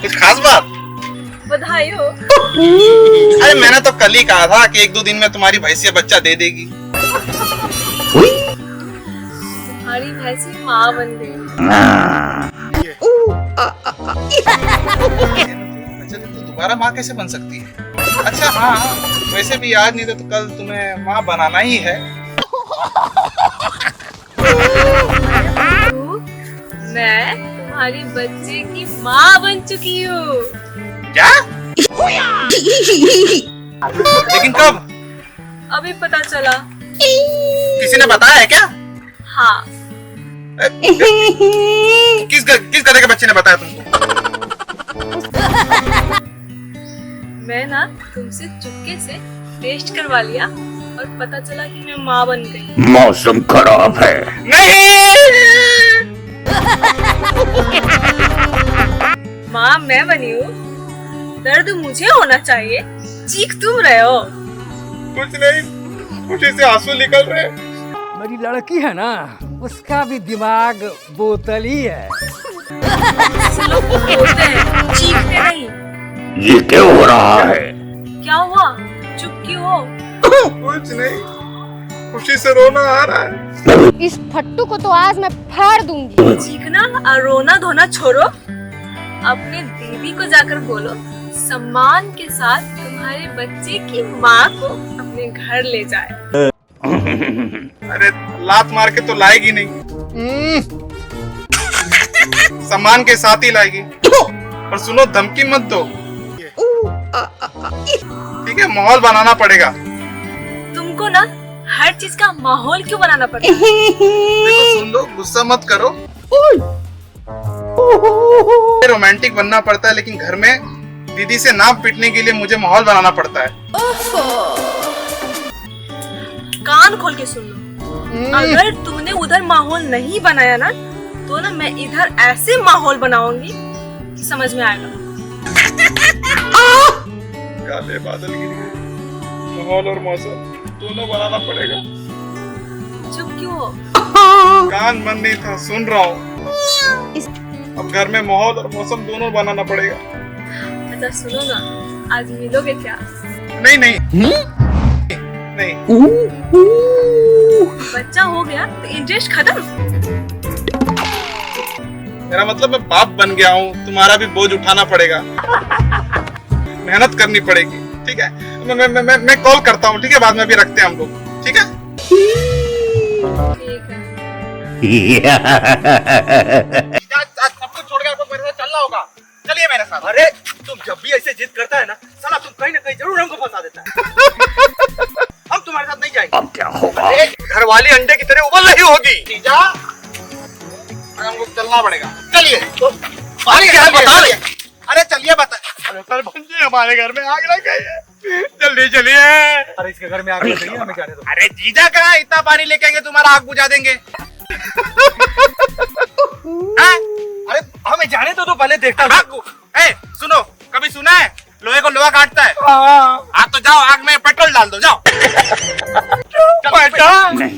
कुछ खास बात? बधाई हो। अरे मैंने तो कल ही कहा था कि 1-2 दिन में तुम्हारी भैंसिया बच्चा दे देगी। तुम्हारी भैंसी माँ बन गई। तो दोबारा माँ कैसे बन सकती है? अच्छा हाँ, वैसे भी आज नहीं तो कल तुम्हें माँ बनाना ही है। मैं तुम्हारी बच्चे की माँ बन चुकी हूँ। क्या? लेकिन कब? अभी पता चला। किसी ने बताया है क्या? हाँ। किस गधे के बच्चे ने बताया तुमको? मैं ना तुमसे चुपके से टेस्ट करवा लिया और पता चला कि मैं माँ बन गई। मौसम खराब है। नहीं। माँ मैं बनी हूँ, दर्द मुझे होना चाहिए, चीख तुम रहे हो। कुछ नहीं, खुशी से आंसू निकल रहे। मेरी लड़की है ना, उसका भी दिमाग बोतल ही है। ऐसे लोग बोलते हैं, चीखते नहीं। ये क्या हो रहा है? क्या हुआ? चुप क्यों हो? कुछ नहीं, खुशी से रोना आ रहा है। इस फट्टू को तो आज मैं फाड़ दूंगी। चीखना और रोना धोना छोड़ो, अपने दीदी को जाकर बोलो सम्मान के साथ तुम्हारे बच्चे की माँ को अपने घर ले जाए। अरे लात मार के तो लाएगी नहीं, सम्मान के साथ ही लाएगी। और सुनो, धमकी मत दो, ठीक है? माहौल बनाना पड़ेगा। तुमको ना हर चीज का माहौल क्यों बनाना पड़ता है? देखो सुन लो, गुस्सा मत करो। रोमांटिक बनना पड़ता है, लेकिन घर में दीदी से नाप पीटने के लिए मुझे माहौल बनाना पड़ता है। कान खोल के सुन लो, अगर तुमने उधर माहौल नहीं बनाया ना, तो ना मैं इधर ऐसे माहौल बनाऊंगी कि समझ में आएगा। काले बादल गिर गए, माहौल और मौसम दोनों बनाना पड़ेगा। चुप क्यों हो? कान बंद नहीं था, सुन रहा हूँ। अब घर में माहौल और मौसम दोनों बनाना पड़ेगा। अच्छा सुनो ना, आज मिलोगे क्या? नहीं नहीं नहीं। बच्चा हो गया तो इंटरेस्ट खत्म। मेरा मतलब मैं बाप बन गया हूँ, तुम्हारा भी बोझ उठाना पड़ेगा, मेहनत करनी पड़ेगी, ठीक है? मैं कॉल करता हूँ, ठीक है? बाद में भी रखते हैं हम लोग, ठीक है? ठीक है। सब कुछ छोड़ के आपको मेरे साथ चलना होगा। चलिए मेरे साथ। अरे तुम जब भी ऐसे जिद करता है ना, साला तुम कहीं ना कहीं जरूर हमको फंसा देता है। हम तुम्हारे साथ नहीं जाएंगे। अब क्या होगा? घर वाली अंडे की तरह उबल रही होगी। जीजा, हमको चलना पड़ेगा। चलिए। अरे चलिए, बता। कल भंजी हमारे घर में आग लग गई है, जल्दी चलिए। अरे इसके घर में आग लग गई है, हमें जाने दो। अरे जीजा कहाँ, इतना पानी लेके आएंगे तुम्हारा आग बुझा देंगे। अरे हमें जाने दो, तो पहले देखता हूँ। सुनो, कभी सुना है लोहे को लोहा काटता है? हाँ तो जाओ, आग में पेट्रोल डाल दो, जाओ।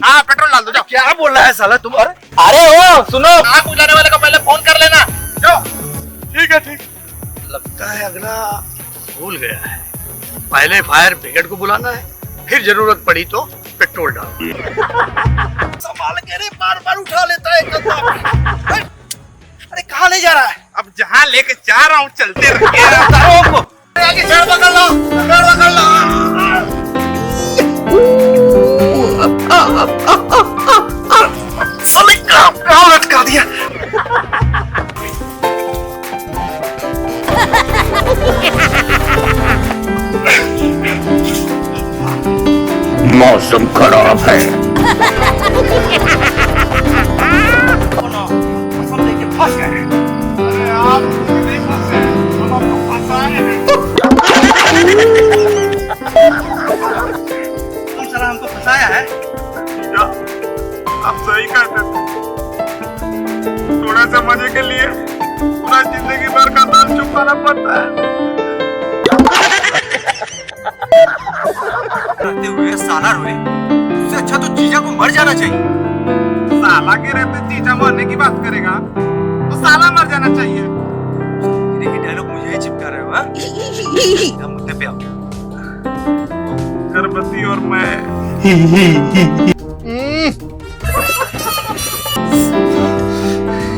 हाँ पेट्रोल डाल दो, जाओ। क्या बोल रहा है साला तुम? अरे ओ सुनो, आग बुझाने वाले को पहले फोन कर लेना, जाओ। ठीक है, ठीक। लगता है अगला भूल गया है। पहले फायर ब्रिगेड को बुलाना है, फिर जरूरत पड़ी तो पेट्रोल डाल। संभाल के रे, बार बार उठा लेता है कदम। अरे कहाँ ले जा रहा है? अब जहाँ लेके जा रहा हूँ चलते रहिए। आगे चढ़, पकड़ लो, पकड़ लो। साले कहाँ लटका दिया? मौसम खराब है। फंस गए। अरे आप नहीं फंसे, हम आपको फंसाए हैं। तुम साला हमको फंसाया है। आप सही कहते थे, थोड़ा सा मजे के लिए पूरा जिंदगी भर का दर्द छुपाना पड़ता है। रहते हुए साला रोए, उससे अच्छा तो जीजा को मर जाना चाहिए। साला के रहते जीजा मरने की बात करेगा तो साला मर जाना चाहिए। ये डायलॉग मुझे हाँ? क्या मुद्दे पे आओ। गर्भवती और मैं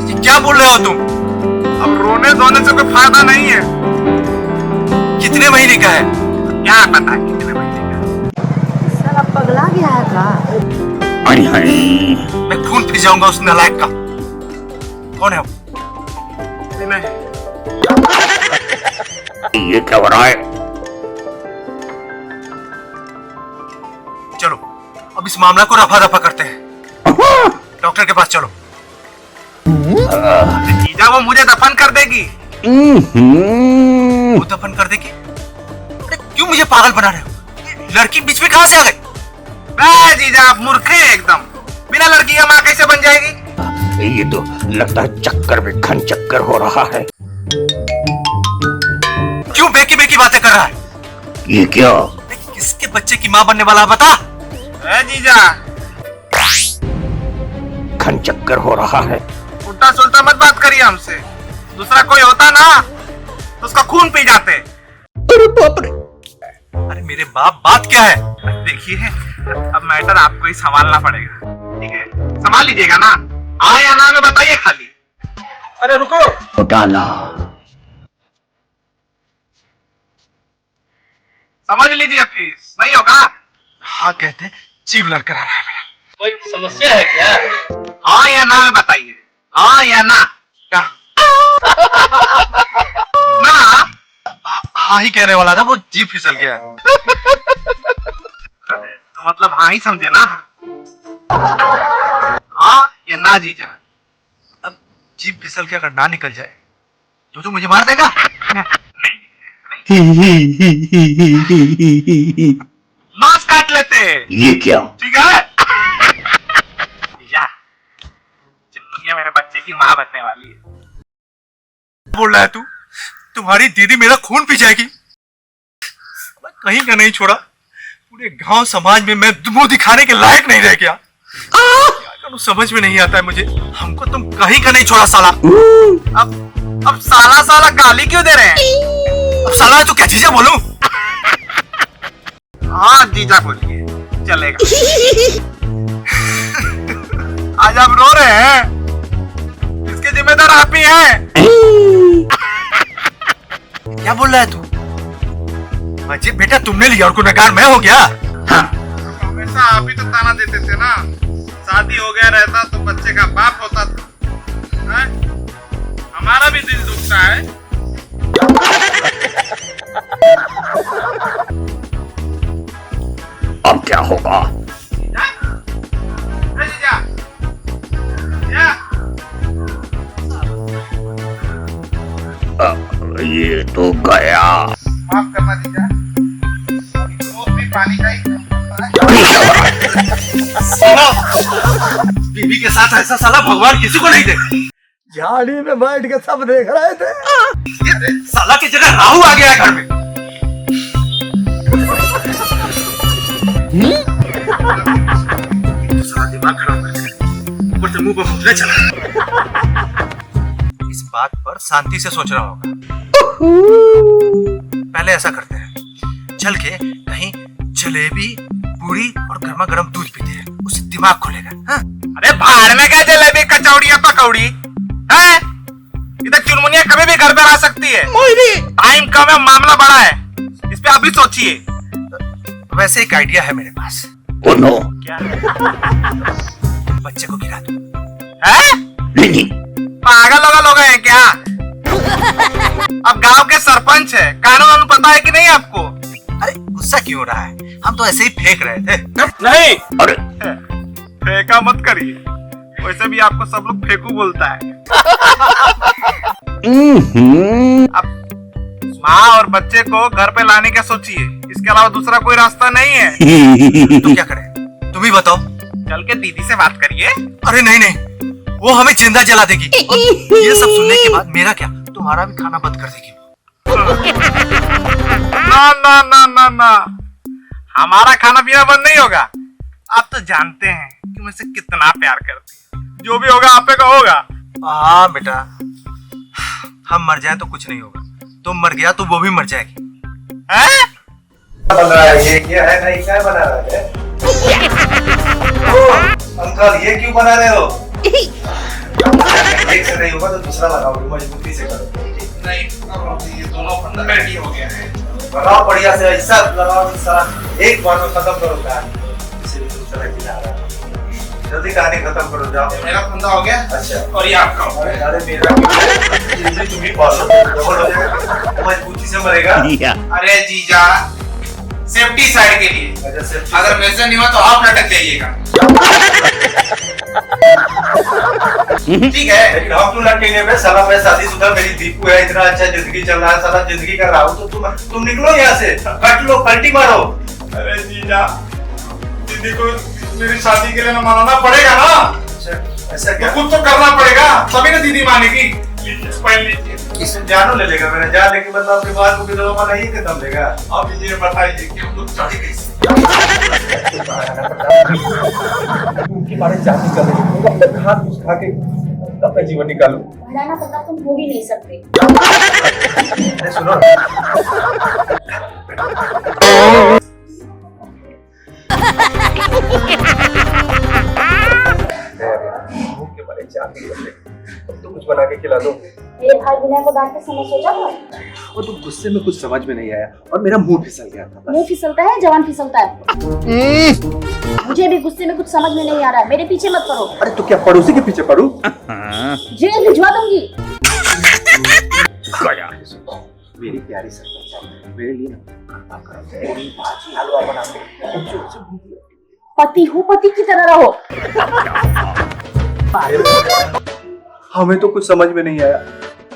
ये क्या बोल रहे हो तुम? अब रोने धोने से कोई फायदा नहीं है। कितने महीने का है? क्या पता है कितने महीने का। हाय हाय मैं खून पी जाऊंगा उस नालायक का। कौन है वो? नहीं ये क्या हो रहा है? चलो अब इस मामला को रफा दफा करते हैं। डॉक्टर के पास चलो। जीजा वो मुझे दफन कर देगी। वो दफन कर देगी? अरे क्यों मुझे पागल बना रहे हो? लड़की बीच में कहां से आ गई? जीजा आप मूर्ख हैं एकदम। बिना लड़की का माँ कैसे बन जाएगी? ये तो लगता है चक्कर में घन चक्कर हो रहा है। क्यों बेकी बेकी बातें कर रहा है? ये क्या? किसके बच्चे की माँ बनने वाला है बता? जीजा घन चक्कर हो रहा है। उल्टा सुल्टा मत बात करिए हमसे। दूसरा कोई होता ना तो उसका खून पी जाते। अरे बाप रे! अरे मेरे बाप, बात क्या है? देखिए अब मैटर आपको ही संभालना पड़ेगा। ठीक है संभाल लीजिएगा ना। हाँ या ना में बताइए खाली। अरे रुको। घोटाला। समझ लीजिए फीस नहीं होगा। हाँ कहते जीव लड़कर आ रहा है मेरा। कोई समस्या है क्या? हाँ या ना में बताइए। हाँ या ना। क्या ना? हाँ ही कहने वाला था, वो जीभ फिसल गया। तो मतलब हाँ ही समझे ना। हाँ या ना जीजा। अब जीभ फिसल के अगर ना निकल जाए तो मुझे मार देगा। मांस काट लेते। ये क्या? ठीक है जीजा चिन्नुनिया मेरे बच्चे की माँ बनने वाली है। बोल रहा है तू? तुम्हारी दीदी मेरा खून पी जाएगी? मैं कहीं का नहीं छोड़ा, पूरे गांव समाज में मैं मुंह दिखाने के लायक नहीं रह गया। क्या करूं समझ में नहीं आता है मुझे। हमको तुम कहीं का नहीं छोड़ा साला। अब साला साला गाली क्यों दे रहे हैं? अब साला है तो क्या जीजा बोलूं? हाँ जीजा बोलिए चलेगा। आज आप रो रहे हैं, इसके जिम्मेदार आप ही हैं। क्या बोल रहा है तू? अजय बेटा तुमने लिया और गुनहगार मैं हो गया? हमेशा आप ही तो ताना देते थे ना। शादी हो गया रहता तो बच्चे का बाप होता था। हैं? हमारा भी दिल दुखता है। अब क्या होगा? जीजा क्या? ये तो गया। माफ करना जीजा। वो भी पानी का ही बीवी के साथ ऐसा साला भगवान किसी को नहीं दे। झाड़ी में बैठ के सब देख रहे थे। साला की जगह राहु आ गया है घर में। सारा दिमाग खराब कर दिया। ऊपर से मुंह पर फुटने चला। इस बात पर शांति से सोच रहा होगा। पहले ऐसा करते हैं, चल के कहीं जलेबी पूरी और गर्मा गर्म दूध पीते हैं, उससे दिमाग खुलेगा। हाँ? अरे भाड़ में क्या जलेबी कचौड़ी या पकौड़ी है? इधर चुनमुनिया कभी भी घर पे आ सकती है। टाइम कम है, मामला बड़ा है, इस पे अभी सोचिए। वैसे एक आइडिया है मेरे पास। Oh no. क्या? बच्चे को गिरा दो। है? नहीं पागल हो गए हैं क्या? अब गांव के सरपंच है, कानून पता है कि नहीं आपको? अरे गुस्सा क्यों हो रहा है? हम तो ऐसे ही फेंक रहे थे। नहीं अरे फेंका मत करिए, वैसे भी आपको सब लोग फेंकू बोलता है। अब माँ और बच्चे को घर पे लाने का सोचिए, इसके अलावा दूसरा कोई रास्ता नहीं है। तो क्या करें तुम ही बताओ। चल के दीदी से बात करिए। अरे नहीं नहीं, वो हमें जिंदा जला देगी। और ये सब सुनने के बाद मेरा क्या, तुम्हारा भी खाना बंद कर देगी। ना ना ना ना ना, हमारा खाना पीना बंद नहीं होगा। आप तो जानते हैं कि मुझसे कितना प्यार करती है। जो भी होगा आप पे का होगा। हाँ बेटा, हम मर जाए तो कुछ नहीं होगा, तुम मर गया तो वो भी मर जाएगी। हैं? बन रहा है ये क्या है? नहीं क्या बना रहा है? अंकल ये क्यों बना रहे हो? एक से नहीं होगा तो दूसरा लगाओ, मजबूती से करो। नहीं, ये दोनों फंडामेंटली हो गया है। लगाओ बढ़िया से, ऐसा लगाओ सारा एक बार में खत्म करो कहानी। इसे भी दूसरा खिला रहा है। जल्दी कहानी खत्म करो जाओ। मेरा फंदा हो गया। अच्छा और ये आपका हो गया। अरे मेरा जल्दी तुम ही पालो, डबल हो जाएगा, मजबूती से मरेगा। अरे जीजा, सेफ्टी साइड के लिए। अच्छा सिर्फ अगर वैसे नहीं हुआ तो आप लटक जाइएगा। ठीक है। लेकिन हम क्यों लटकेंगे बे? साला मैं शादीशुदा, मेरी दीपू है, इतना अच्छा जिंदगी चल रहा है, साला जिंदगी कर रहा हूँ तो तुम निकलो यहाँ से, कट लो, पलटी मारो। अरे जीजा, दीदी को मेरी शादी के लिए ना मनाना पड़ेगा ना। अच्छा ऐसा क्या? तो कुछ तो करना पड़ेगा, तभी ना दीदी मानेगी। लीजिए, पहन लीजिए। इसमें जानू ले लेगा मेरा जान, लेकिन मतलब अपने बाल को विधवा बनाइए कि दम लेगा। आप ये बताइए कि हम लोग शादी कैसे? उनकी बारे जाति कर रही हूँ, अपने हाथ खा के अपना जीवन निकालू। भड़ाना पता तुम हो भी नहीं सकते। अरे सुनो के बारे जाति कर रही, तुम कुछ बना के खिला दो। मेरे भाई विनय को डांट के समय सोचा था। और तुम गुस्से में कुछ समझ में नहीं आया और मेरा मुंह फिसल गया था। मुंह फिसलता है, जवान फिसलता है। मुझे भी गुस्से में कुछ समझ में नहीं आ रहा है, मेरे पीछे मत करो। अरे तो क्या पड़ोसी के पीछे पड़ू? जेल भिजवा दूंगी। गया। मेरी प्यारी सरपंच, मेरे लिए ना भाजी हलवा बना के पति हो, पति की तरह रहो। हमें तो कुछ समझ में नहीं आया,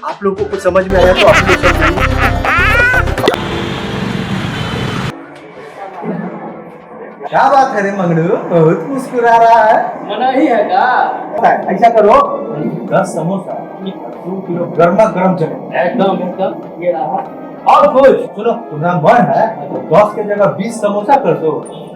आप लोगों को कुछ समझ में आया तो आप लोग समझाइए। क्या बात है रे मंगड़ू, बहुत मुस्कुरा रहा है। मना ही है का? ऐसा करो 10 समोसा 2 किलो गर्मा गर्म चले। एकदम ये रहा। और कुछ? सुनो तुम्हारा मन है तो 10 के जगह 20 समोसा कर दो,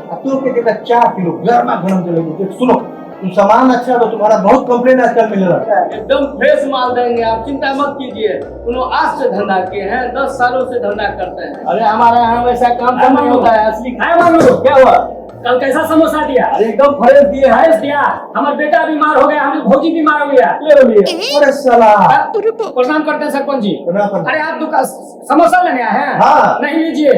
और 2 के जगह 4 किलो गर्मा गर्म चले। सुनो तुम सामान अच्छा दो, तुम्हारा बहुत कंप्लेन आजकल मिल रहा है। एकदम फ्रेश माल देंगे, आप चिंता मत कीजिए। उन्होंने आज से धंधा किए हैं, 10 सालों से धंधा करते हैं। अरे हमारे यहाँ वैसा काम तो नहीं होता है। असली खाए मानो क्या हुआ? कल कैसा समोसा दिया? अरे एकदम फ्रेश दिए। फ्रेश दिया। हमारा बेटा बीमार हो गया, हमें भौजी बीमार हो गया। ले अरे साला प्रणाम करते हैं सरपंच जी। प्रणाम। अरे आप दुकान समोसा लेने आए हैं? हाँ। नहीं लीजिए।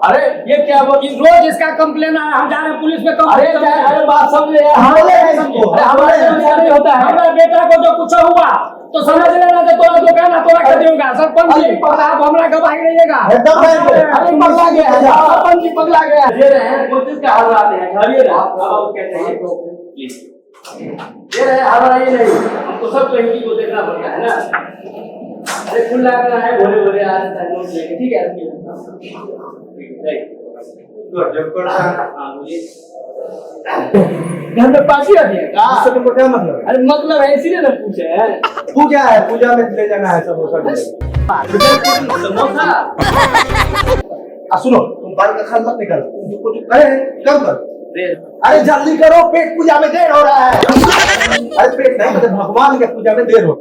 अरे ये क्या रोज इसका कंप्लेन आया, हम जा रहे हैं पुलिस में। अरे बात समझ नहीं होता है। हमारे बेटा को जो कुछ हुआ तो समझ लेना, तो तोरा दुकान है, तोरा कर दूंगा। सरपंच जी आप हमरा घबरा रहिएगा। अरे पगला गया है सरपंच जी, पगला गया है। दे रहे हैं कोशिश का हल आते हैं, धरिए ना आप क्या चाहिए तो प्लीज दे रहे हैं। हमारा ये नहीं, हमको सब कहीं को देखना पड़ता है ना। अरे खुला करना है, भोले भोले आ जाता है नोट लेके। ठीक है घर में पार्टी आती है का? तुमको क्या मतलब है? अरे मतलब है इसीलिए ना पूछे हैं। पूजा है, पूजा में ले जाना है समोसा। समोसा सुनो तुम बाल का खाल मत निकाल, तुमको जो कहे कम कर। दे। अरे जल्दी करो, पेट पूजा में देर हो रहा है। अरे पेट नहीं मतलब भगवान के पूजा में देर हो।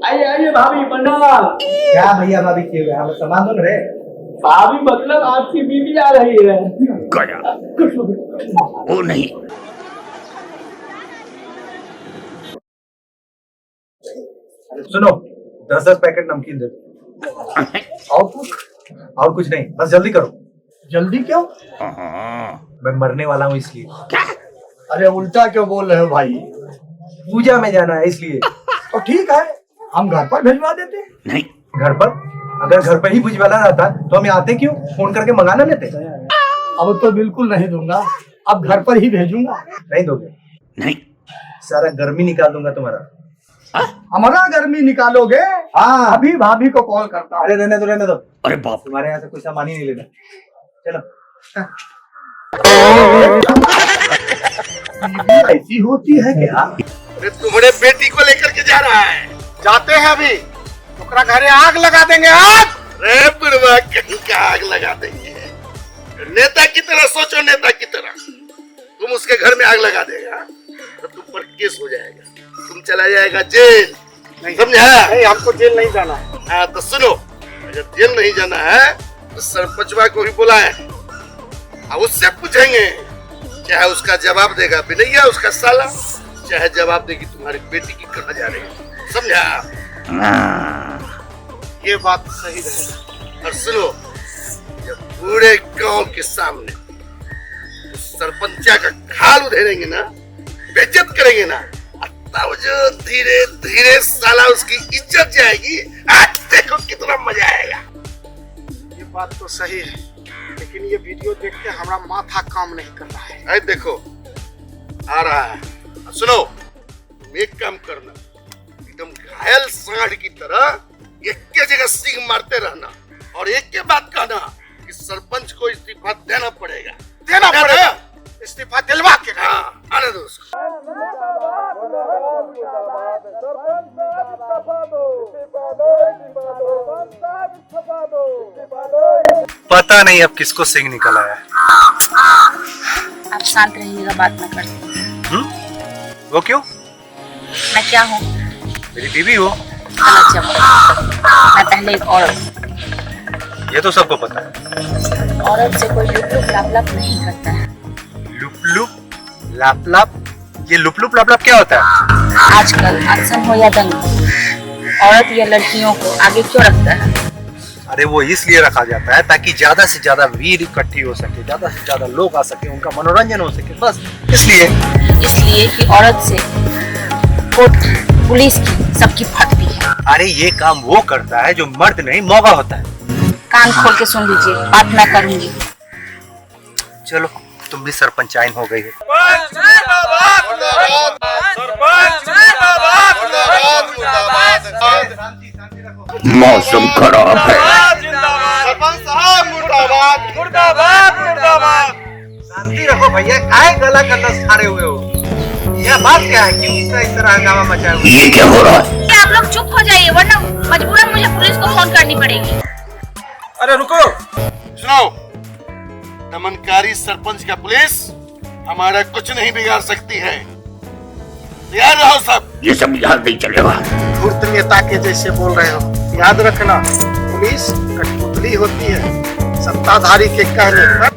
आइए आइए भाभी प्रणाम। क्या भैया भाभी किए हुए हमें सामान दो रे। भाभी मतलब आपकी बीवी आ रही है। गया। वो नहीं। सुनो 10-10 पैकेट नमकीन दे दो। और कुछ नहीं, बस जल्दी करो। जल्दी क्यों? मैं मरने वाला हूँ इसलिए। अरे उल्टा क्यों बोल रहे हो भाई? पूजा में जाना है इसलिए। तो ठीक है, हम घर पर भिजवा देते। नहीं। घर पर? अगर घर पर ही भिजवाना रहता तो हम आते क्यों? फोन करके मंगाना लेते। अब तो बिल्कुल नहीं दूंगा, अब घर पर ही भेजूंगा। नहीं दोगे? नहीं। सारा गर्मी निकाल दूंगा तुम्हारा। हमारा गर्मी निकालोगे? हाँ अभी भाभी को कॉल करता। अरे रहने दो रहने दो, अरे बाप। तुम्हारे यहाँ से कोई सामान ही नहीं लेना। चलो। ऐसी होती है क्या? अरे तुम्हारे बेटी को लेकर के जा रहा है, जाते हैं अभी ओकरा घरे आग लगा देंगे। आग रे बुढ़वा कहीं का आग लगा देंगे। नेता की तरह सोचो, नेता की तरह। तुम उसके घर में आग लगा देगा तो तुम पर केस हो जाएगा, तुम चला जाएगा जेल। समझा? नहीं, हमको जेल नहीं जाना है। हाँ तो सुनो, अगर जेल नहीं जाना है तो सरपंचवा को ही बुलाएं और उससे पूछेंगे, चाहे उसका जवाब देगा बिनैया उसका साला, चाहे जवाब देगी तुम्हारी बेटी की कहाँ जा रही है। समझा? ये बात सही रहेगा। और सुनो, जब पूरे गांव के सामने सरपंचा का खाल उधेड़ेंगे ना, बेइज्जत करेंगे ना, तब जो धीरे धीरे साला उसकी इज्जत जाएगी। आज देखो कितना मजा आएगा। ये बात तो सही है, लेकिन ये वीडियो देख के हमारा माथा काम नहीं कर रहा है। अरे देखो आ रहा है। सुनो, तुम एक काम करना, एकदम घायल सांड की तरह एक के जगह सींग मारते रहना और एक के बात कहना कि सरपंच को इस्तीफा देना पड़ेगा। देना पड़ेगा? इस्तीफा दिलवा के? हाँ, आने दो उसको। पता नहीं अब किसको सिंह निकल आया। आप शांत रहिएगा, बात न करते। वो क्यों? मैं क्या हूँ? मेरी बीवी हो। गलत जवाब। मैं पहले एक औरत। ये तो सबको पता है। औरत से कोई लुप लुप लाप लाप नहीं करता है। लुप लुप लाप लाप? ये लुप लुप लाप लाप क्या होता है? आजकल अनशन हो या दंग, औरत या लड़कियों को आगे क्यों रखता है? अरे वो इसलिए रखा जाता है ताकि ज्यादा से ज्यादा वीर इकट्ठी हो सके, ज्यादा से ज्यादा लोग आ सके, उनका मनोरंजन हो सके, बस इसलिए कि औरत से कोर्ट पुलिस की सबकी फटती है। अरे ये काम वो करता है जो मर्द नहीं मौका होता है। कान खोल के सुन लीजिए, बात मैं करूंगी। चलो, तुम भी सरपंचाइन हो गई है। मौसम खराब है। सरपंच साहब मुर्दाबाद, मुर्दाबाद, मुर्दाबाद। शांति रखो भैया, काहे गला का नस फाड़े हुए हो? यह बात क्या है? क्यों इस तरह हंगामा मचाया हुआ? ये क्या हो रहा है? आप लोग चुप हो जाइए, वरना मजबूरन मुझे पुलिस को फोन करनी पड़ेगी। अरे रुको, सुनो, दमनकारी सरपंच का पुलिस हमारा कुछ नहीं बिगाड़ सकती है। तैयार रहो सब। ये सब याद नहीं चलेगा। धूर्त नेता के जैसे बोल रहे हो। याद रखना, पुलिस कठपुतली होती है, सत्ताधारी के कहने पर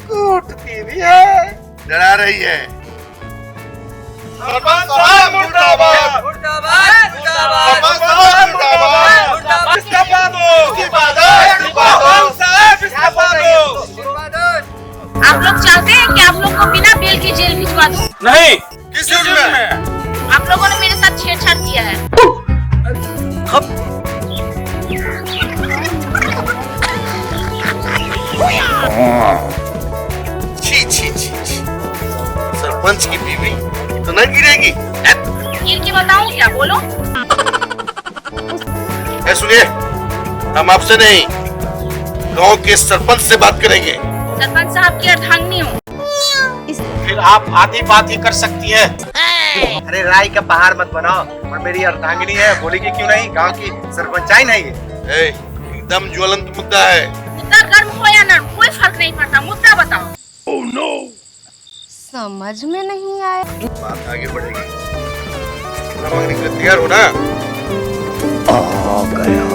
कूटती भी है। डरा रही है। सरपंच साहब मुर्दाबाद, मुर्दाबाद, मुर्दाबाद, सरपंच साहब मुर्दाबाद, मुर्दाबाद। इस्तीफा दो, इस्तीफा दो, इस्तीफा दो, साहब इस्तीफा दो। आप लोग चाहते हैं कि आप लोग को बिना बेल के जेल भिजवा दूं? नहीं। किस जुर्म में? आप लोगों ने मेरे साथ छेड़छाड़ किया है। छी छी छी छी, सरपंच की बीवी इतना गिरेगी? गिर के बताऊं क्या? बोलो। सुनिए, हम आपसे नहीं, गांव के सरपंच से बात करेंगे। सरपंच साहब की अर्धांगिनी हूँ। फिर आप आधी बात ही कर सकती है। अरे राय का पहाड़ मत बनाओ, और मेरी अर्धांगिनी है, बोलेगी क्यों नहीं? गांव की सरपंचाइन है ये। एकदम ज्वलंत मुद्दा है। मुद्दा गर्म हो या नर्म, कोई फर्क नहीं पड़ता, मुद्दा बताओ। Oh no. समझ में नहीं आया। बात आगे बढ़ेगी। मांगने के लिए तैयार हो ना? आ गया।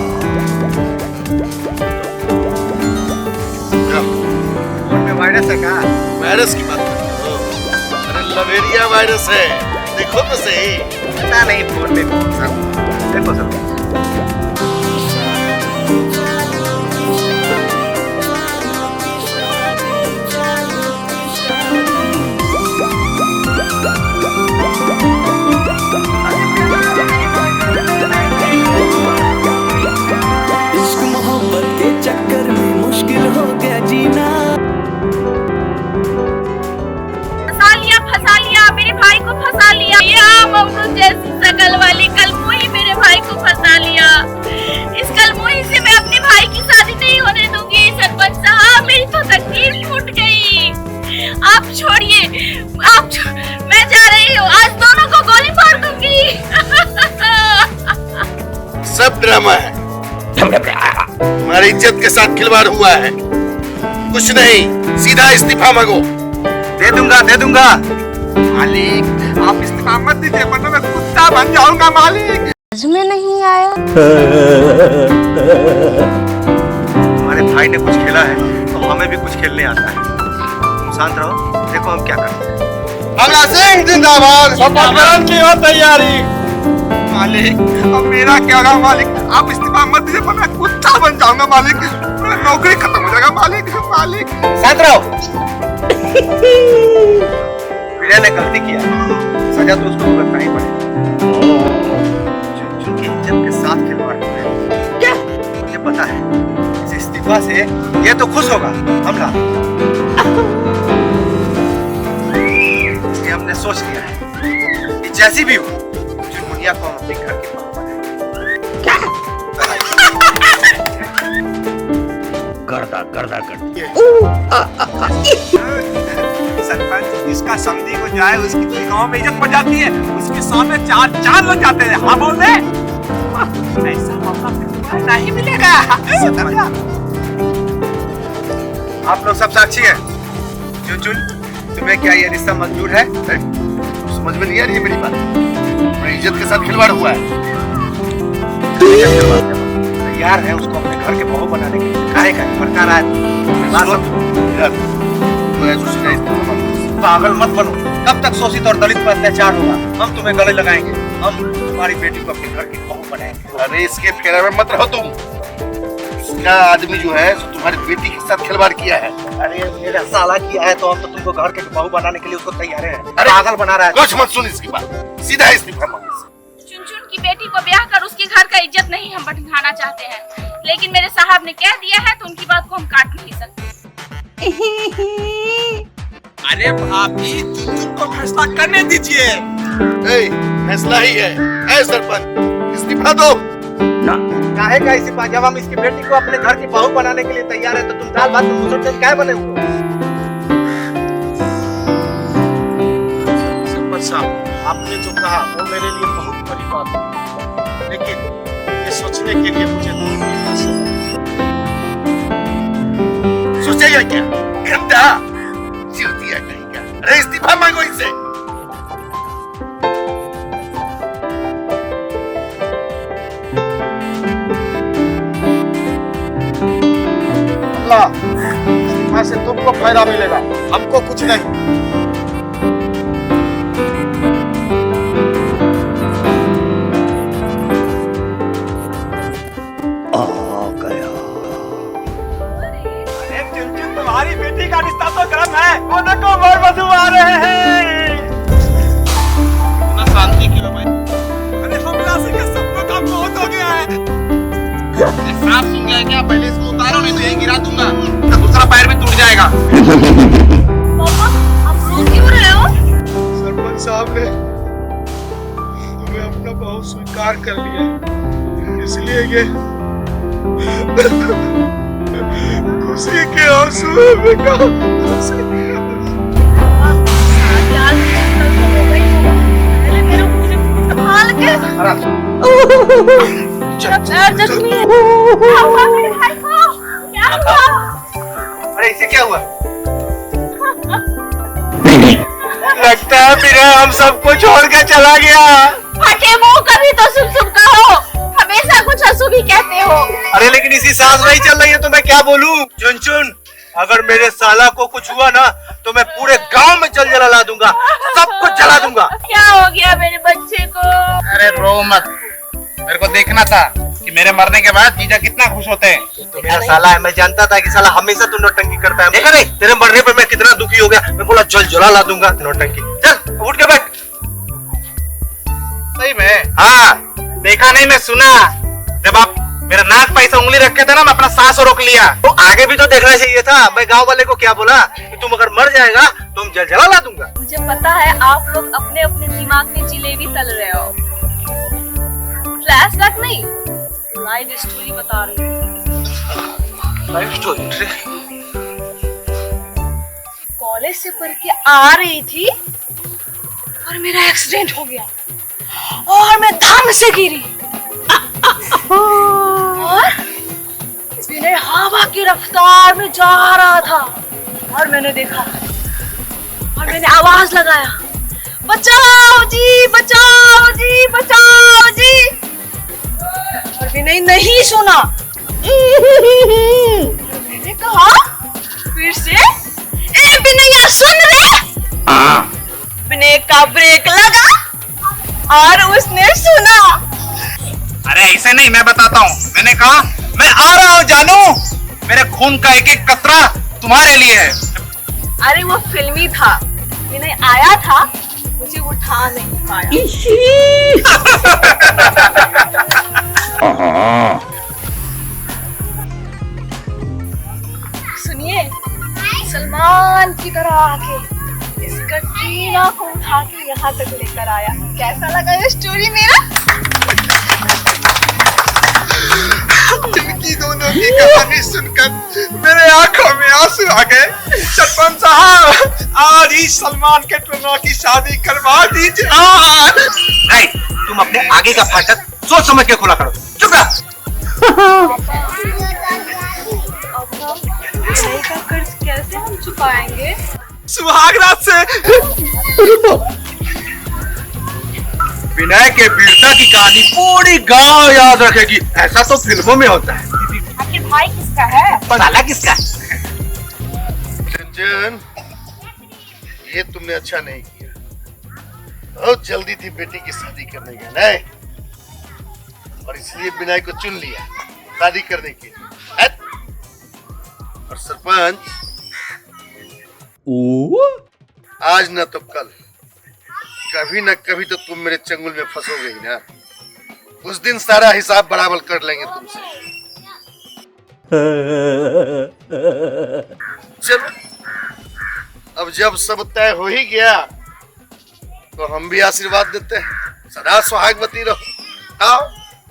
वायरस है क्या? वायरस की बात करते हो? अरे लवेरिया वायरस है, देखो तो सही। पता नहीं, फोन देखो सर, देखो सर। इश्क मोहब्बत के चक्कर में मुश्किल हो गया जीना। फंसा लिया मेरे भाई को, फंसा लिया। ये आम अमरूद जैसी शकल वाली कलमुही मेरे भाई को फंसा लिया। इस कलमुही से मैं अपने भाई की शादी नहीं होने दूंगी। सरपंच साहब, मेरी तो तकदीर फूट गई। आप छोड़िए, मैं जा रही हूँ। आज दोनों को गोली मार दूंगी। सब ड्रामा है। हमारी इज्जत के साथ खिलवाड़ हुआ है। कुछ नहीं, सीधा इस्तीफा मांगो। दे दूंगा, दे दूंगा। मालिक, आप इस्तीफा मत दीजिए, वरना मैं कुत्ता बन जाऊंगा मालिक। समझ में नहीं आया। भाई ने कुछ खेला है तो हमें भी कुछ खेलने आता है। तुम शांत रहो, देखो हम क्या करते हैं। अमला सिंह जिंदाबाद। शपथ की हो तैयारी। मालिक, अब मेरा क्या होगा मालिक? आप इस्तीफा मत दीजिए, मैं कुत्ता बन जाऊंगा मालिक। मेरा नौकरी खत्म हो जाएगा मालिक। मालिक शांत रहो। विजय ने गलती किया, सजा तो उसको भुगतना ही पड़ेगा। चुन की इज्जत के साथ खिलवाड़ हो रहे हैं। क्या? मुझे पता है इस इस्तीफा से ये तो खुश होगा। हमला हमने सोच लिया है कि जैसी भी हो चुनमुनिया को हम अपने घर के बहू बनाएंगे। गर्दा गर्दा कर सरपंच, इसका समझी को जाए उसकी तो गांव में इज्जत बढ़ जाती है, उसके सामने चार लोग जाते हैं। हाँ बोल रहे, ऐसा मौका नहीं मिलेगा। आप लोग सब साक्षी हैं। चुन, तुम्हें क्या ये रिश्ता मंजूर है? समझ में नहीं आ रही है मेरी बात। मेरी इज्जत के साथ खिलवाड़ हुआ है। तैयार है उसको अपने घर के बहू बनाने के लिए। काहे का प्रकार है? पागल मत बनो। कब तक शोषित और दलित पर अत्याचार होगा? हम तुम्हें गले लगाएंगे, हम तुम्हारी बेटी को अपने घर की बहू बनाएंगे। अरे इसके फेरा में मत रहो तुम। इसका आदमी जो है तुम्हारी बेटी के साथ खिलवाड़ किया है। अरे मेरा साला किया है तो हम तो तुमको घर के बहू बनाने के लिए उसको तैयार है। अरे पागल बना रहा है। कुछ मत सुन इसकी बात, सीधा इस्तीफा मांगे। चुन की बेटी को ब्याह कर उसके घर का इज्जत नहीं हम बढ़ाना चाहते हैं, लेकिन मेरे साहब ने कह दिया है तो उनकी बात को हम काट नहीं सकते। अरे भाभी, चुन को फैसला करने दीजिए। फैसला ही है सरपंच, इस्तीफा दो। काहे का इस्तीफा? जब हम इसकी बेटी को अपने घर की बहू बनाने के लिए तैयार है तो तुम दाल भात में मुसर चल काहे बने हुए? सरपंच साहब, आपने जो कहा वो मेरे लिए बहुत बड़ी बात है, लेकिन ये सोचने के लिए मुझे 2 मिनट का समय। सोचेगा क्या गंदा दिया नहीं क्या? अरे इस्तीफा मांगो इनसे। इस्तीफा से तुमको फायदा मिलेगा, हमको कुछ नहीं। तुम्हारी बेटी का रिश्ता तो गर्म है, वो देखो मोर वधू आ रहे हैं। ना शांति की भाई। अरे हमला से क्या सबको काम बहुत हो गया है। सांप सुन गया क्या? पहले इसको उतारो नहीं तो यही गिरा दूंगा, तो दूसरा पैर भी टूट जाएगा। पापा, आप रो क्यों रहे हो? सरपंच साहब ने तुम्हें अपना बहू स्वीकार कर लिया, इसलिए ये खुशी के आंसू में बेटा। पहले मेरे मुझे संभाल के। जख्मी है। क्या हुआ मेरे भाई को? क्या हुआ? अरे इसे क्या हुआ? लगता है फिर हम सबको छोड़ के चला गया। फटे मुंह कभी तो शुभ कहो, हमेशा कुछ अशुभ ही कहते हो। अरे लेकिन इसी सांस नहीं चल रही है तो मैं क्या बोलूं? चुन, अगर मेरे साला को कुछ हुआ ना तो मैं पूरे गांव में जला दूंगा, सब कुछ जला दूंगा। क्या हो गया मेरे बच्चे को? अरे रो मत, मेरे को देखना था कि मेरे मरने के बाद जीजा कितना खुश होते हैं। तो मेरा साला है, मैं जानता था कि साला हमेशा तू नौटंकी करता है। देखा नहीं तेरे मरने पे मैं कितना दुखी हो गया। मैं बोला जला ला दूंगा। नौटंकी, चल उठ के बैठ। सही में? हाँ, देखा नहीं, मैं सुना। जब आप मेरा नाक पे ऐसा उंगली रखे थे ना, मैं अपना सांस रोक लिया। तो आगे भी तो देखना चाहिए था। मैं गांव वाले को क्या बोला कि तुम अगर मर जाएगा तो हम जला ला दूंगा। मुझे पता है आप लोग अपने अपने दिमाग में जिलेबी तल रहे हो। फ्लैशबैक नहीं, लाइव स्टोरी बता रही हूँ। Life story? कॉलेज से पढ़ के आ रही थी और मेरा एक्सीडेंट हो गया और मैं धम से गिरी और मेरे हवा की रफ्तार में जा रहा था और मैंने देखा और मैंने आवाज लगाया, बचाओ जी, बचाओ जी, बचाओ जी। और विनय नहीं सुना, कहा फिर से? ए बिनैया सुन रे। ब्रेक का ब्रेक लगा और उसने सुना। अरे ऐसे नहीं, मैं बताता हूँ। मैंने कहा मैं आ रहा हूँ जानू, मेरे खून का एक एक कतरा तुम्हारे लिए है। अरे वो फिल्मी था, विनय आया था, मुझे उठा नहीं पाया। सुनिए, सलमान की तरह आके इस कटरीना को उठा के यहाँ तक लेकर आया। कैसा लगा ये स्टोरी मेरा? इनकी दोनों की कहानी सुनकर मेरे आंखों में आंसू आ गए। सरपंच साहब, आज ही सलमान के ट्रेना की शादी करवा दीजिए। नहीं, तुम अपने आगे का फाटक सोच समझ के खुला करो। चुप रह। विनय का कर्ज कैसे हम चुकाएंगे? सुहागरात से विनय के वीरता की कहानी पूरी गांव याद रखेगी। ऐसा तो फिल्मों में होता है। आखिर भाई किसका है? साला किसका? रंजन, ये तुमने अच्छा नहीं किया। बहुत जल्दी थी बेटी की शादी करने का, नहीं? और इसलिए विनय को चुन लिया शादी करने के लिए। और सरपंच, आज न तो कल, कभी न कभी तो तुम मेरे चंगुल में फंसोगे ही ना। उस दिन सारा हिसाब बराबर कर लेंगे तुमसे। चलो, अब जब सब तय हो ही गया तो हम भी आशीर्वाद देते हैं। सदा सुहागवती रहो। आओ,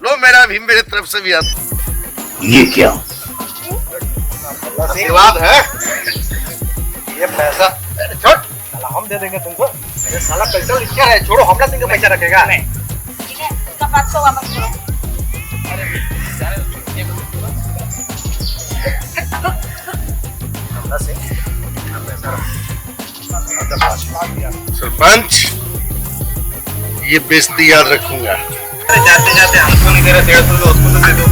लो मेरा भी, मेरे तरफ से भी ये क्या? आशीर्वाद है। ये पैसा छोड़, साला हम दे देंगे तुमको। ये साला पैसा क्या है? छोड़ो, हमला सिंह का पैसा रखेगा। ठीक है, इसका 500 वापस करो। हमला सिंह का पैसा सरपंच, ये बेइज्जती याद रखूंगा। जाते जाते हमको नहीं दे रहे, 150 उसको तो दे दो।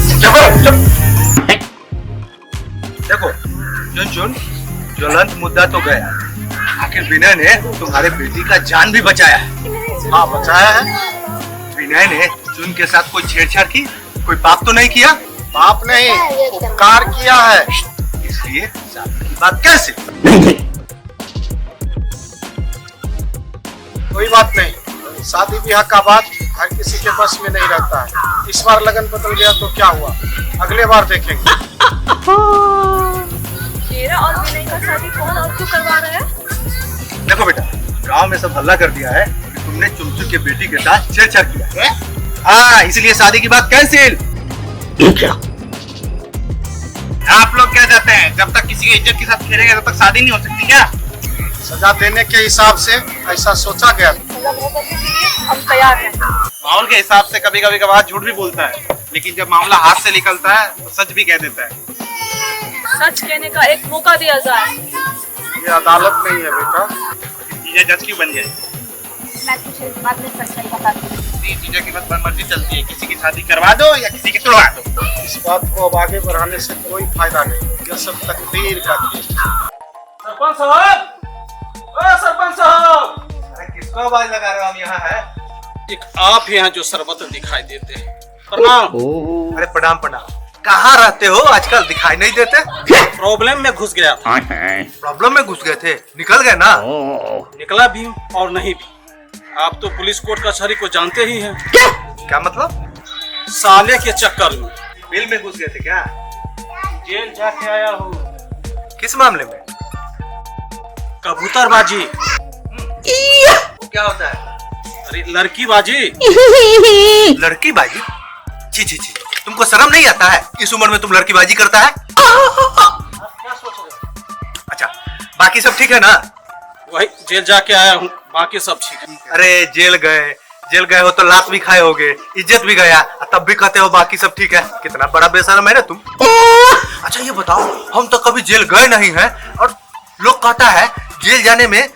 देखो चुन, ज्वलंत मुद्दा तो गया, आखिर विनय ने तुम्हारे बेटी का जान भी बचाया है। हाँ, बचाया है। विनय ने चुन के साथ कोई छेड़छाड़ की? कोई पाप तो नहीं किया? पाप नहीं, उपकार किया है। इसलिए शादी की बात कैसे? कोई बात नहीं, शादी ब्याह का बात हर किसी के बस में नहीं रहता है। इस बार लगन बदल गया तो क्या हुआ, अगले बार देखेंगे। मेरा और विनय का शादी कौन और क्यों करवा रहा है? देखो बेटा, गांव में सब हल्ला कर दिया है कि तुमने चुमचु के बेटी के साथ छेड़छाड़ किया है। हाँ, इसलिए शादी की बात कैंसिल। ये क्या? आप लोग क्या चाहते हैं? जब तक किसी की इज्जत के साथ खेलेंगे तब तक शादी नहीं हो सकती क्या? सजा देने के हिसाब से ऐसा सोचा गया। सजा भुगतने के लिए हम तैयार हैं। माहौल के हिसाब से कभी कभी गवाह झूठ भी बोलता है, लेकिन जब मामला हाथ से निकलता है तो सच भी कह देता है। सच कहने का एक मौका दिया जाए। ये अदालत नहीं है बेटा। जीजा जज क्यों बन गए? मैं तुझे बाद में सच्चाई बताती हूँ। जीजा की बस मर्जी चलती है, किसी की शादी करवा दो या किसी की तोड़वा दो। इस बात को अब आगे बढ़ाने से कोई फायदा नहीं, यह सब तकदीर का खेल। सरपंच साहब, ओ सरपंच साहब, अरे किसको आवाज लगा रहे हो? हम यहाँ है। एक आप यहाँ जो सर्वत्र दिखाई देते हैं। प्रणाम। अरे प्रणाम प्रणाम। कहाँ रहते हो आजकल? दिखाई नहीं देते। प्रॉब्लम में घुस गया था। प्रॉब्लम में घुस गए थे, निकल गए ना? निकला भी हूँ और नहीं भी। आप तो पुलिस कोर्ट कचहरी को जानते ही हैं। क्या मतलब? साले के चक्कर में बिल में घुस गए थे क्या? जेल जाके आया हूँ। किस मामले में? कबूतरबाजी। वो क्या होता है? अरे लड़कीबाजी। लड़की बाजी? छी छी छी, तुमको शर्म नहीं आता है? इस उम्र में तुम लड़की बाजी करता है? क्या सोच रहे हो? अच्छा, बाकी सब ठीक है ना? वही जेल जाके आया हूँ, बाकी सब ठीक है। अरे जेल गए हो तो लात भी खाए होगे, इज्जत भी गया, तब भी कहते हो बाकी सब ठीक है। कितना बड़ा बेशरम है ना तुम। अच्छा ये बताओ, हम तो कभी जेल गए नहीं हैं और लोग कहता है जेल जाने में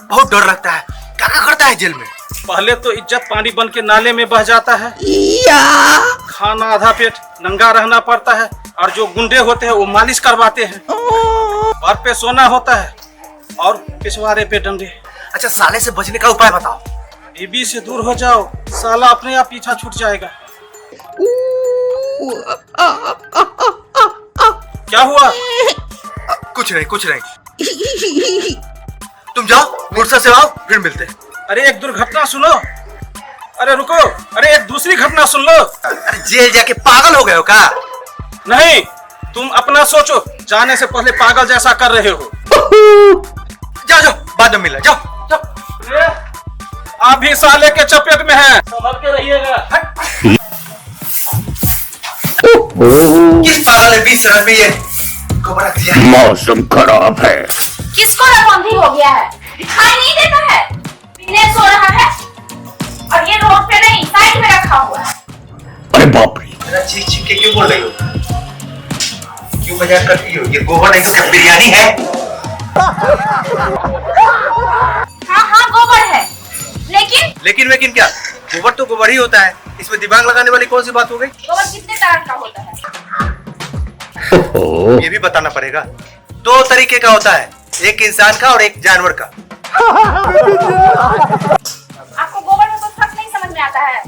बहुत डर लगता है। क्या क्या करता है जेल में? पहले तो इज्जत पानी बन के नाले में बह जाता है। खाना आधा पेट, नंगा रहना पड़ता है, और जो गुंडे होते हैं वो मालिश करवाते हैं। घर पे सोना होता है और पिछवाड़े पे डंडे। अच्छा साले से बचने का उपाय बताओ। बीबी से दूर हो जाओ, साला अपने आप पीछा छूट जाएगा। क्या हुआ? कुछ नहीं। तुम जाओ, फुर्सत से आओ, फिर मिलते हैं। अरे एक दुर्घटना सुनो। अरे रुको, अरे एक दूसरी घटना सुन लो। अरे जेल जाके पागल हो गए हो क्या? नहीं, तुम अपना सोचो, जाने से पहले पागल जैसा कर रहे हो। जाओ बाद में मिला, जाओ। आप भी साले के चपेट में हैं, संभल के रहिएगा। किस पागल ने 20 रन में ये गोबर रख दिया? मौसम खराब है। किसको रतौंधी हो गया है? दिखाई नहीं देता है? पीने सो रहा है और ये रोड पे नहीं साइड में रखा हुआ है। अरे बाप रे, मेरा चीख के क्यों बोल रही हो? क्यों मजाक कर रही हो? ये गोबर नहीं तो क्या बिरयानी है? हाँ गोबर है, लेकिन क्या? गोबर तो गोबर ही होता है, इसमें दिमाग लगाने वाली कौन सी बात हो गई? गोबर कितने तरह का होता है? ये भी बताना पड़ेगा। 2 तरीके का होता है, एक इंसान का और एक जानवर का। आपको गोबर में कुछ फर्क नहीं समझ में आता है?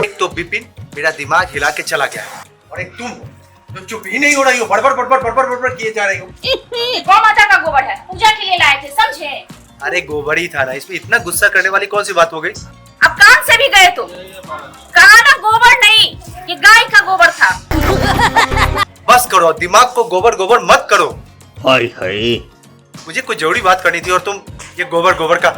एक तो बिपिन मेरा दिमाग हिला के चला गया है, और एक तुम जो चुप ही नहीं हो रही हो, बड़बड़ किए जा रही हो। गौ माता का गोबर है, पूजा के लिए लाए थे, समझे? अरे गोबर ही था ना, इसमें इतना गुस्सा करने वाली कौन सी बात हो गई? अब कान से भी गए तो कहा ना गोबर नहीं, ये गाय का गोबर था। बस करो, दिमाग को गोबर मत करो। हाय हाय, मुझे कोई जरूरी बात करनी थी और तुम ये गोबर का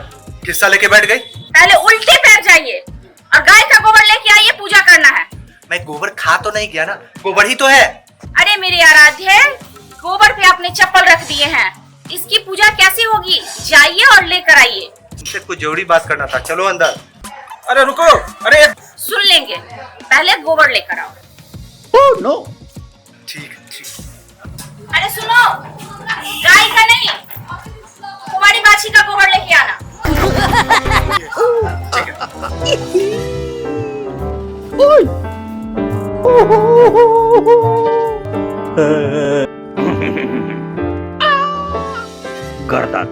किस्सा लेके बैठ गई। पहले उल्टे पैर जाइए और गाय का गोबर लेके आइए, पूजा करना है। मैं गोबर खा तो नहीं गया ना, गोबर ही तो है। अरे मेरे आराध्य, गोबर पे आपने चप्पल रख दिए हैं, इसकी पूजा कैसे होगी? जाइए और लेकर आइए। तुमसे कुछ जरूरी बात करना था, चलो अंदर। अरे रुको, अरे सुन लेंगे, पहले गोबर लेकर आओ। Oh no. ठीक। अरे सुनो, गाय का नहीं, कुमारी बाछी का गोबर लेके आना।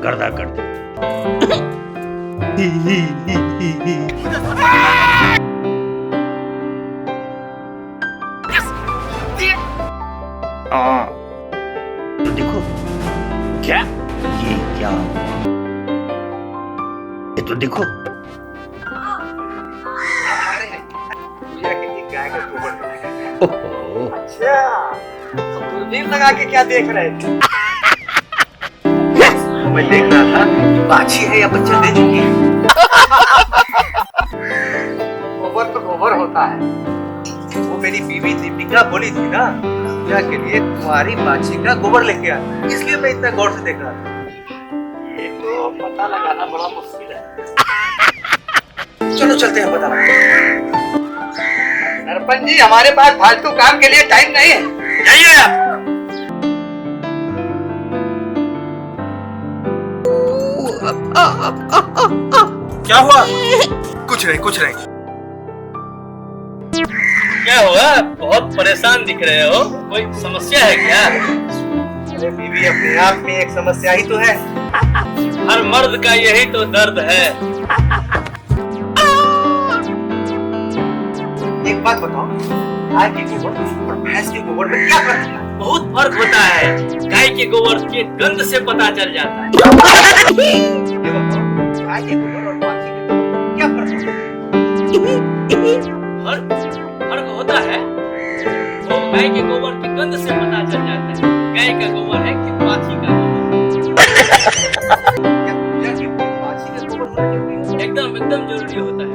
गर्दा कर दे। तो देखो क्या, ये क्या, ये तो देखो। ओहो, अच्छा, तो दूरबीन लगा के क्या देख रहे थे? मैं देख रहा था कि बाछी है या बच्चा दे चुकी है। गोबर तो गोबर होता है। वो मेरी बीवी दीपिका बोली थी ना, पूजा के लिए तुम्हारी बाछी का गोबर लेके आ, इसलिए मैं इतना गौर से देख रहा था। ये तो पता लगाना बड़ा मुश्किल है। चलो चलते हैं, पता लगाते। सरपंच जी, हमारे पास फालतू काम के लिए टाइम नहीं है, जाइए आप। क्या हुआ? कुछ नहीं। क्या हुआ? बहुत परेशान दिख रहे हो, कोई समस्या है क्या? अरे बीवी अपने आप में एक समस्या ही तो है। हर मर्द का यही तो दर्द है। एक बात बताओ, गाय के गोबर और भैंस के गोबर में क्या फर्क है? बहुत फर्क होता है, गाय के गोबर के गंध से पता चल जाता है। ये बताओ, गाय के गोबर और बाछी के गोबर क्या फर्क है? फर्क होता है, तो गाय के गोबर के गंध से पता चल जाता है गाय का गोबर है कि बाछी का गोबर। एकदम जरूरी होता है।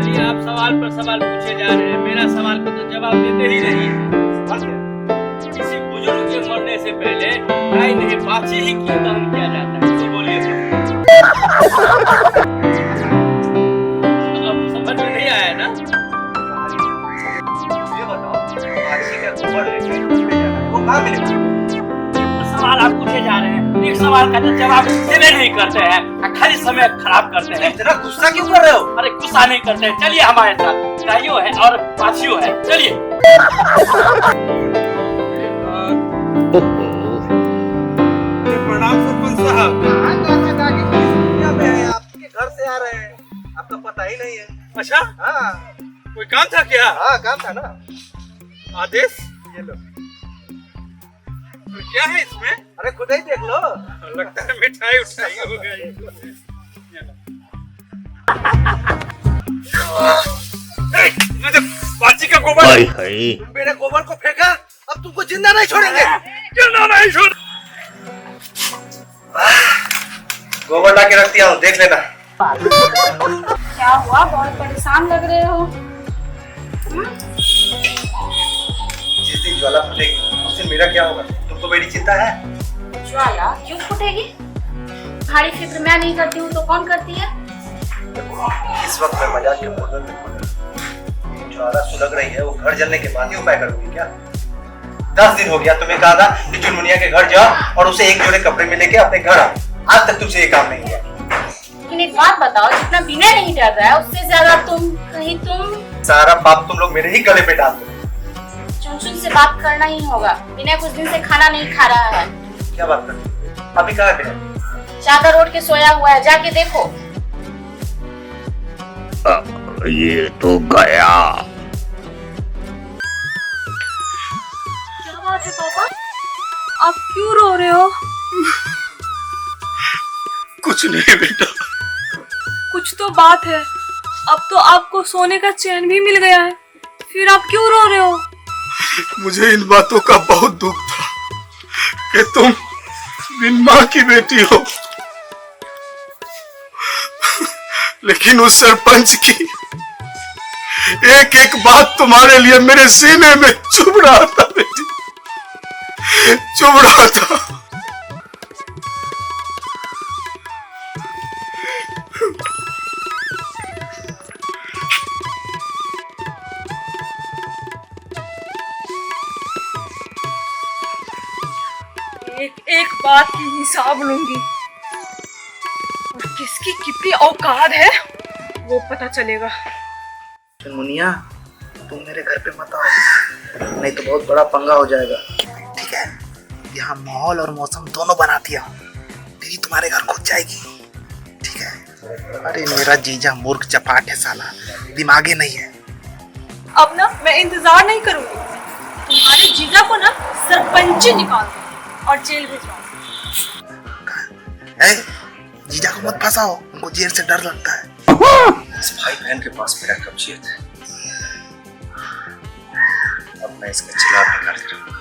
चलिए, आप सवाल पर सवाल पूछे जा रहे हैं, मेरा सवाल को तो जवाब देते ही नहीं है। किसी बुजुर्ग के मरने से पहले गाय नहीं बाछी ही क्यों दहन किया जाता है? तो बोलिए, अब समझ में नहीं आया ना? ये बताओ, बाछी का गोबर लेके वो कहाँ मिलेगा? सवाल आप पूछे जा रहे हैं, एक सवाल का तो जवाब देवे नहीं करते हैं, खाली समय खराब करते हैं। इतना गुस्सा क्यों कर रहे हो? अरे गुस्सा नहीं करते हैं, चलिए हमारे साथ, गाइयों है और पाछियों है, चलिए। प्रणाम सरपंच साहब। आपके घर से आ रहे हैं, आपका पता ही नहीं है। अच्छा, हाँ कोई काम था क्या? हाँ काम था ना। आदेश ये लो। तो क्या है इसमें? अरे खुद ही देख लो। लगता है मिठाई उठाई हो गई। बाची का गोबर, हाय हाय मेरे गोबर को फेंका, अब तुमको जिंदा नहीं छोड़ेंगे। जिंदा नहीं छोड़। गोबर ला के रख दिया हूँ, देख लेना। क्या हुआ, बहुत परेशान लग रहे हो? जिस दिन ज्वाला फटेगी उस दिन मेरा क्या होगा, तुमको मेरी चिंता है? ज्वाला क्यों फूटेगी? भारी फिक्र मैं नहीं करती हूँ तो कौन करती है? इस वक्त मैं मजाक के मूड में बिल्कुल। ज्वाला सुलग रही है, वो घर जलने के बाद ही उपाय करूंगी क्या? 10 दिन हो गया तुम्हें कहा था कि चुनमुनिया के घर जाओ और उसे एक जोड़े कपड़े में लेके अपने घर आओ, आज तक तुमसे ये काम नहीं किया। लेकिन एक बात बताओ, जितना विनय नहीं डर रहा है उससे ज्यादा तुम सारा पाप तुम लोग मेरे ही गले पे डाल दो। चुनचुन से बात करना ही होगा। विनय कुछ दिन से खाना नहीं खा रहा है। क्या बात करती? अभी कहाँ है? चादर ओढ़ के सोया हुआ है, जाके देखो। ये तो गया। क्या बात है पापा, आप क्यों रो रहे हो? कुछ नहीं बेटा, कुछ तो बात है। अब तो आपको सोने का चैन भी मिल गया है, फिर आप क्यों रो रहे हो? मुझे इन बातों का बहुत दुख था कि तुम बिन माँ की बेटी हो, लेकिन उस सरपंच की एक एक बात तुम्हारे लिए मेरे सीने में चुभ रहा था बेटी, चुभ रहा था। एक एक बात की हिसाब लूंगी और किसकी कितनी औकात है वो पता चलेगा। चुनमुनिया, तुम मेरे घर पे मत आओ, नहीं तो बहुत बड़ा पंगा हो जाएगा। ठीक है, यहाँ माहौल और मौसम दोनों बना दिया, दीदी तुम्हारे घर खुद जाएगी। ठीक है? अरे मेरा जीजा मूर्ख चपाट है साला, दिमागे नहीं है। अब ना मैं इंतजार नहीं करूंगी, तुम्हारे जीजा को ना सरपंची निकाल दो और जेल भिजवाओ। जीजा को मत फंसाओ, उनको जेल से डर लगता है। इस भाई बहन के पास मेरा कब्जियत है, अब मैं इसका चिलार निकाल के रखूंगा।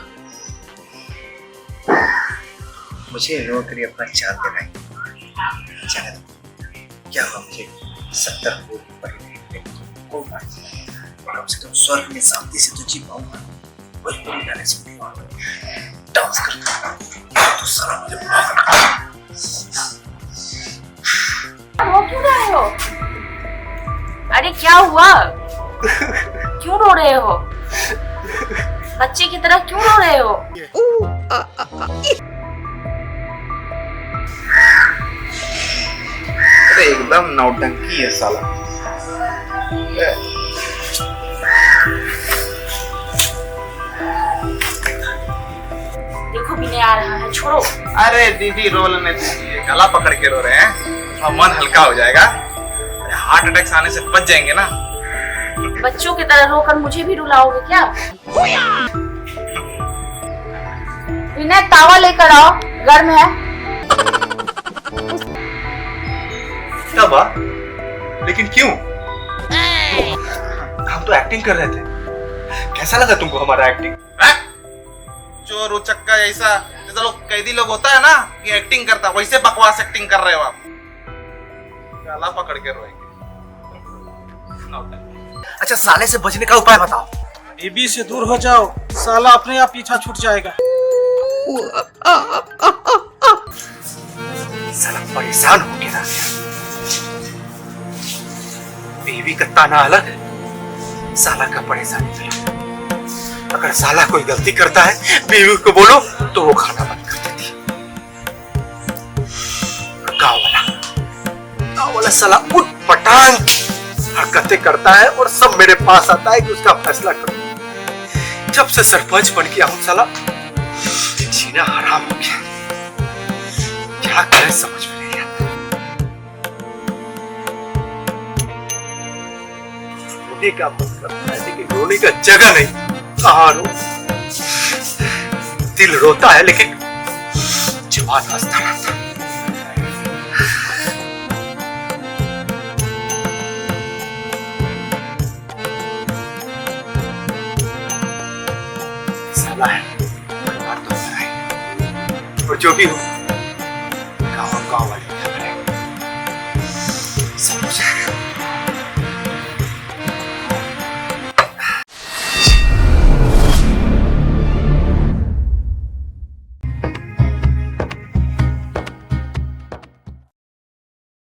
मुझे इन लोगों के लिए अपना जान देना ही जाने दो। क्या हुआ, मुझे 70 करोड़ रुपए कोई बात नहीं, कम से कम स्वर्ग में शांति से तो जी पाऊंगा। वही पूरी डांस करता तो सारा मुझे रो क्यों रहे हो? अरे क्या हुआ? क्यों रो रहे हो? बच्चे की तरह क्यों रो रहे हो? अरे एकदम नौटंकी है साला। देखो विनय आ रहा है, छोड़ो। अरे दीदी रो लेने दीजिए, गला पकड़ के रो रहे हैं, थोड़ा मन हल्का हो जाएगा। हार्ट अटैक आने से बच जाएंगे ना। बच्चों की तरह रोकर मुझे भी रुलाओगे क्या? विनय तावा लेकर आओ, गर्म है। क्या बात? लेकिन क्यों? हम तो एक्टिंग कर रहे थे, कैसा लगा तुमको हमारा एक्टिंग? चोर उचक्का ऐसा जैसा लोग कैदी लोग होता है ना कि एक्टिंग करता, वैसे बकवास एक्टिंग कर रहे हो आप। गला पकड़ के रोएंगे। अच्छा, साले से बचने का उपाय बताओ। बीबी से दूर हो जाओ, साला अपने आप पीछा छूट जाएगा। साला परेशान हो गया। बीवी का ताना अलग है, साला का परेशानी अलग। अगर साला कोई गलती करता है बीवी को बोलो तो वो खाना बंद कर देती है। वाला साला उठ पटांग हरकतें करता है और सब मेरे पास आता है कि उसका फैसला करो। जब से सरपंच बन गया हूं साला जीना हराम हो गया। क्या करें समझ में नहीं आता। रोने का मन करता है लेकिन रोने का जगह नहीं। कहाँ रो? दिल रोता है लेकिन जुबान हंसता रहता है। साला है परिवार तो मेरा है और जो भी हो गाँव वाले